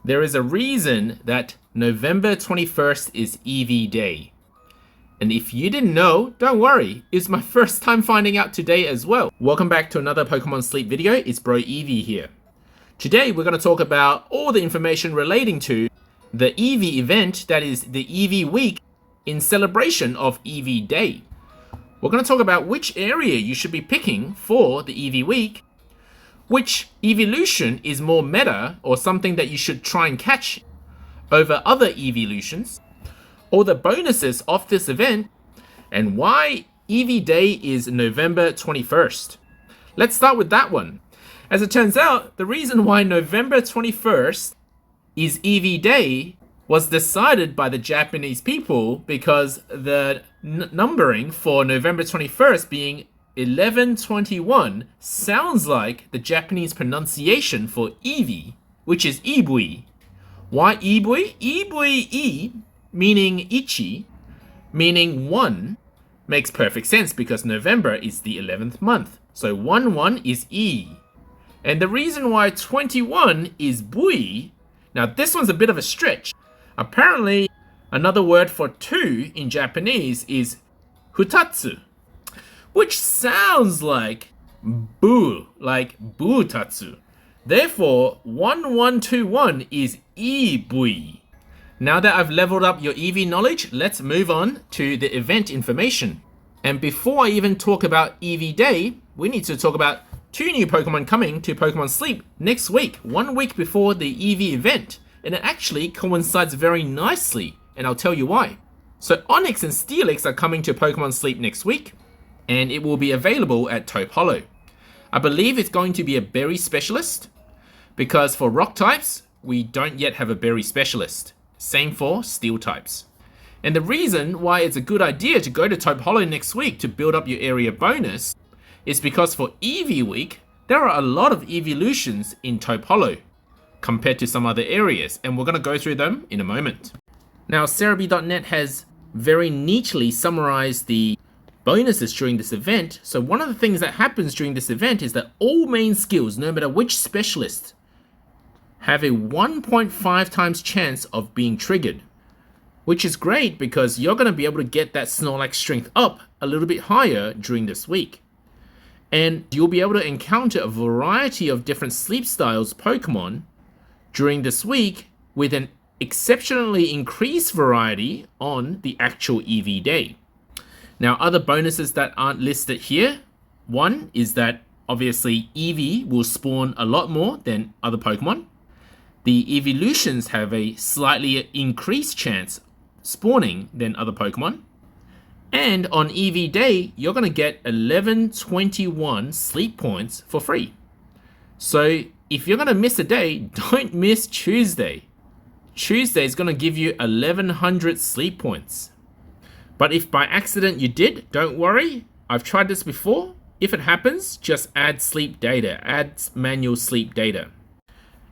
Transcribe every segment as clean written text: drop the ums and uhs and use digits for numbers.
There is a reason that November 21st is Eevee Day. And if you didn't know, don't worry, it's my first time finding out today as well. Welcome back to another Pokemon Sleep video, it's bro Eevee here. Today we're going to talk about all the information relating to the Eevee event, that is the Eevee week, in celebration of Eevee Day. We're going to talk about which area you should be picking for the Eevee week, which Eeveelution is more meta or something that you should try and catch over other Eeveelutions, all the bonuses of this event, and why Eevee Day is November 21st. Let's start with that one. As it turns out, the reason why November 21st is Eevee Day was decided by the Japanese people because the numbering for November 21st being 1121 sounds like the Japanese pronunciation for Eevee, which is Eevee. Why Eevee? Eevee E, meaning Ichi, meaning 1, makes perfect sense because November is the 11th month. So 1-1 is E. And the reason why 21 is Bui, now this one's a bit of a stretch. Apparently, another word for 2 in Japanese is Hutatsu, which sounds like boo, like butatsu. Therefore, 1121 is Eevee. Now that I've leveled up your Eevee knowledge, let's move on to the event information. And before I even talk about Eevee Day, we need to talk about 2 new Pokemon coming to Pokemon Sleep next week, 1 week before the Eevee event. And it actually coincides very nicely, and I'll tell you why. So Onix and Steelix are coming to Pokemon Sleep next week, and it will be available at Taupe Hollow. I believe it's going to be a berry specialist, because for rock types, we don't yet have a berry specialist. Same for steel types. And the reason why it's a good idea to go to Taupe Hollow next week to build up your area bonus is because for Eevee week, there are a lot of Eeveelutions in Taupe Hollow compared to some other areas, and we're going to go through them in a moment. Now, Cerebi.net has very neatly summarized the bonuses during this event. So one of the things that happens during this event is that all main skills, no matter which specialist, have a 1.5 times chance of being triggered, which is great because you're going to be able to get that Snorlax strength up a little bit higher during this week. And you'll be able to encounter a variety of different sleep styles Pokemon during this week with an exceptionally increased variety on the actual Eevee Day. Now, other bonuses that aren't listed here, one is that obviously Eevee will spawn a lot more than other Pokemon. The Eeveelutions have a slightly increased chance spawning than other Pokemon. And on Eevee Day, you're going to get 1121 sleep points for free. So if you're going to miss a day, don't miss Tuesday. Tuesday is going to give you 1100 sleep points. But if by accident you did, don't worry. I've tried this before. If it happens, just add sleep data, add manual sleep data.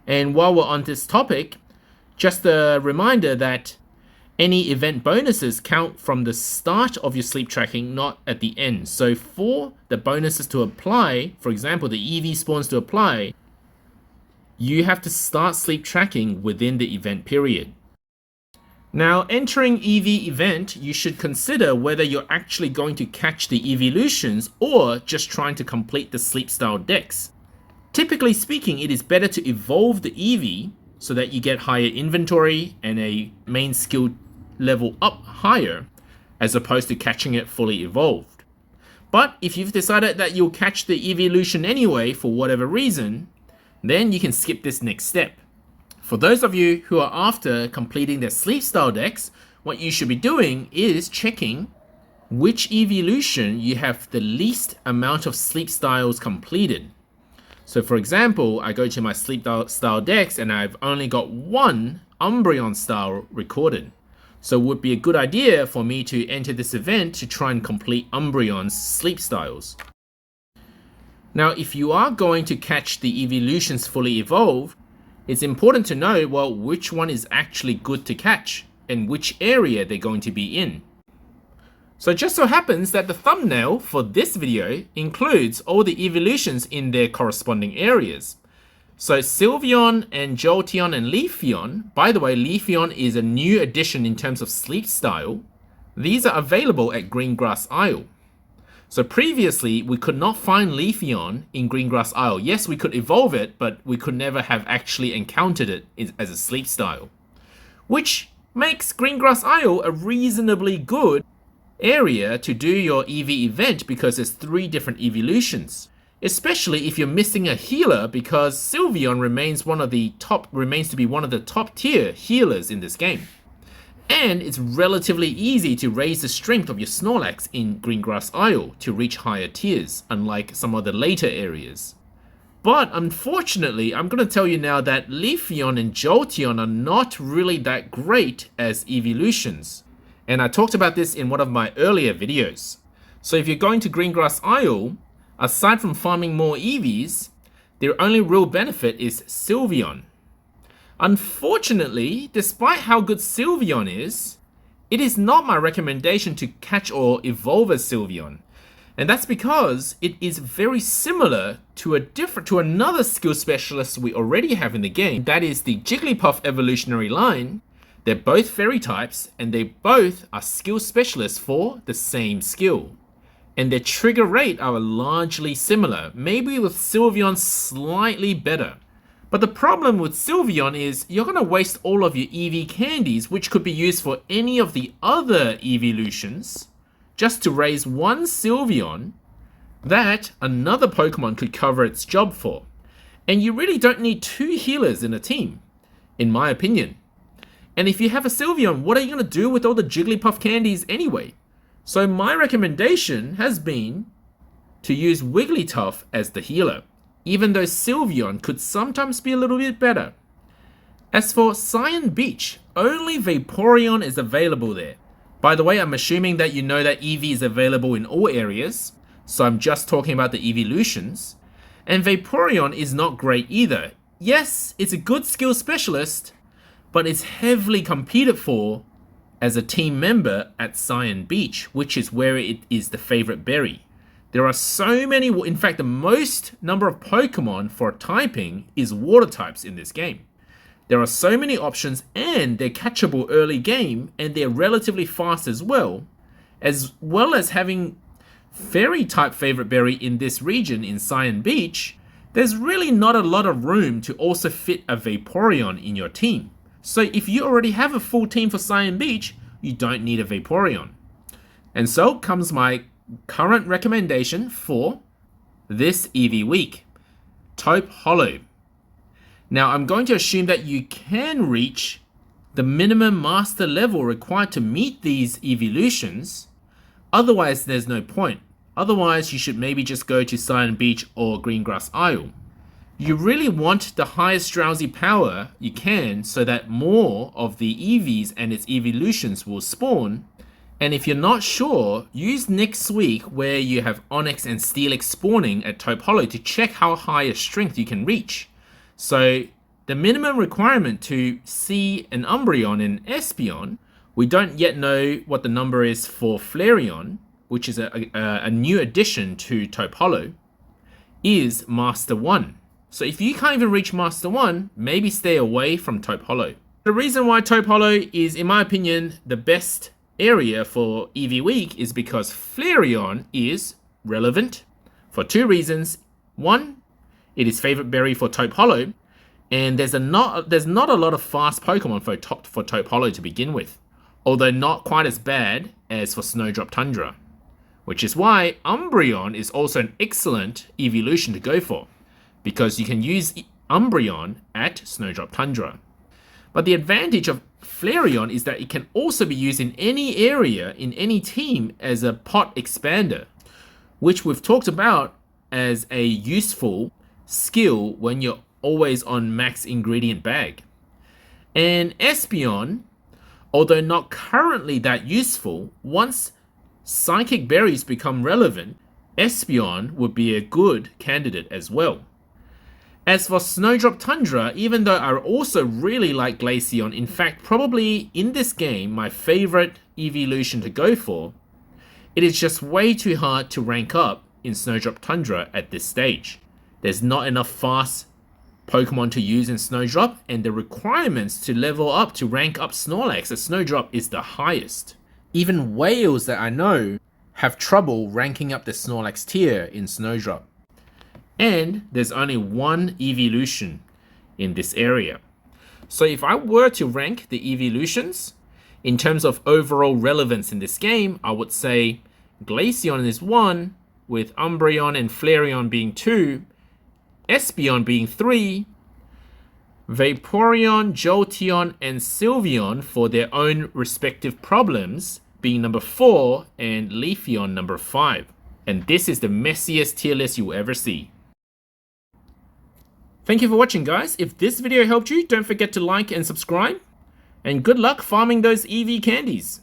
And while we're on this topic, just a reminder that any event bonuses count from the start of your sleep tracking, not at the end. So for the bonuses to apply, for example, the Eevee spawns to apply, you have to start sleep tracking within the event period. Now, entering Eevee event, you should consider whether you're actually going to catch the Eeveelutions or just trying to complete the sleep style decks. Typically speaking, it is better to evolve the Eevee so that you get higher inventory and a main skill level up higher, as opposed to catching it fully evolved. But if you've decided that you'll catch the Eeveelution anyway for whatever reason, then you can skip this next step. For those of you who are after completing their sleep style decks, what you should be doing is checking which Eeveelution you have the least amount of sleep styles completed. So for example, I go to my sleep style decks and I've only got 1 Umbreon style recorded. So it would be a good idea for me to enter this event to try and complete Umbreon's sleep styles. Now, if you are going to catch the Eeveelutions fully evolved, it's important to know, well, which one is actually good to catch and which area they're going to be in. So it just so happens that the thumbnail for this video includes all the Eeveelutions in their corresponding areas. So Sylveon and Jolteon and Leafeon, by the way, Leafeon is a new addition in terms of sleep style. These are available at Greengrass Isle. So previously, we could not find Leafeon in Greengrass Isle. Yes, we could evolve it, but we could never have actually encountered it as a sleep style. Which makes Greengrass Isle a reasonably good area to do your Eevee event because there's 3 different evolutions. Especially if you're missing a healer, because Sylveon remains to be one of the top tier healers in this game. And it's relatively easy to raise the strength of your Snorlax in Greengrass Isle to reach higher tiers, unlike some of the later areas. But unfortunately, I'm going to tell you now that Leafeon and Jolteon are not really that great as evolutions. And I talked about this in one of my earlier videos. So if you're going to Greengrass Isle, aside from farming more Eevees, their only real benefit is Sylveon. Unfortunately, despite how good Sylveon is, it is not my recommendation to catch or evolve as Sylveon. And that's because it is very similar to another skill specialist we already have in the game. That is the Jigglypuff evolutionary line. They're both fairy types, and they both are skill specialists for the same skill. And their trigger rate are largely similar, maybe with Sylveon slightly better. But the problem with Sylveon is you're going to waste all of your Eevee candies, which could be used for any of the other Eeveelutions, just to raise one Sylveon that another Pokemon could cover its job for. And you really don't need 2 healers in a team, in my opinion. And if you have a Sylveon, what are you going to do with all the Jigglypuff candies anyway? So my recommendation has been to use Wigglytuff as the healer, even though Sylveon could sometimes be a little bit better. As for Cyan Beach, only Vaporeon is available there. By the way, I'm assuming that you know that Eevee is available in all areas, so I'm just talking about the Eeveelutions. And Vaporeon is not great either. Yes, it's a good skill specialist, but it's heavily competed for as a team member at Cyan Beach, which is where it is the favorite berry. There are so many, in fact the most number of Pokemon for typing is water types in this game. There are so many options, and they're catchable early game, and they're relatively fast as well as having fairy type favorite berry in this region in Cyan Beach. There's really not a lot of room to also fit a Vaporeon in your team. So if you already have a full team for Cyan Beach, you don't need a Vaporeon. And so comes my current recommendation for this Eevee week, Taupe Hollow. Now I'm going to assume that you can reach the minimum master level required to meet these evolutions, otherwise there's no point. Otherwise you should maybe just go to Cyan Beach or Greengrass Isle. You really want the highest drowsy power you can so that more of the Eevees and its evolutions will spawn. And if you're not sure, use next week where you have Onyx and Steelix spawning at Taupe Hollow to check how high a strength you can reach. So the minimum requirement to see an Umbreon and Espeon, we don't yet know what the number is for Flareon, which is a new addition to Taupe Hollow, is Master 1. So if you can't even reach Master 1, maybe stay away from Taupe Hollow. The reason why Taupe Hollow is, in my opinion, the best area for Eevee Week is because Flareon is relevant for 2 reasons. 1, it is favorite berry for Taupe Hollow, and there's not a lot of fast Pokemon for Taupe Hollow to begin with, although not quite as bad as for Snowdrop Tundra, which is why Umbreon is also an excellent evolution to go for, because you can use Umbreon at Snowdrop Tundra. But the advantage of Flareon is that it can also be used in any area, in any team, as a pot expander, which we've talked about as a useful skill when you're always on max ingredient bag. And Espeon, although not currently that useful, once Psychic Berries become relevant, Espeon would be a good candidate as well. As for Snowdrop Tundra, even though I also really like Glaceon, in fact probably in this game my favorite evolution to go for, it is just way too hard to rank up in Snowdrop Tundra at this stage. There's not enough fast Pokemon to use in Snowdrop, and the requirements to level up to rank up Snorlax at Snowdrop is the highest. Even whales that I know have trouble ranking up the Snorlax tier in Snowdrop. And there's only one Eeveelution in this area. So if I were to rank the Eeveelutions, in terms of overall relevance in this game, I would say Glaceon is 1, with Umbreon and Flareon being 2, Espeon being 3, Vaporeon, Jolteon, and Sylveon for their own respective problems being number 4, and Leafeon number 5. And this is the messiest tier list you'll ever see. Thank you for watching, guys. If this video helped you, don't forget to like and subscribe. And good luck farming those Eevee candies.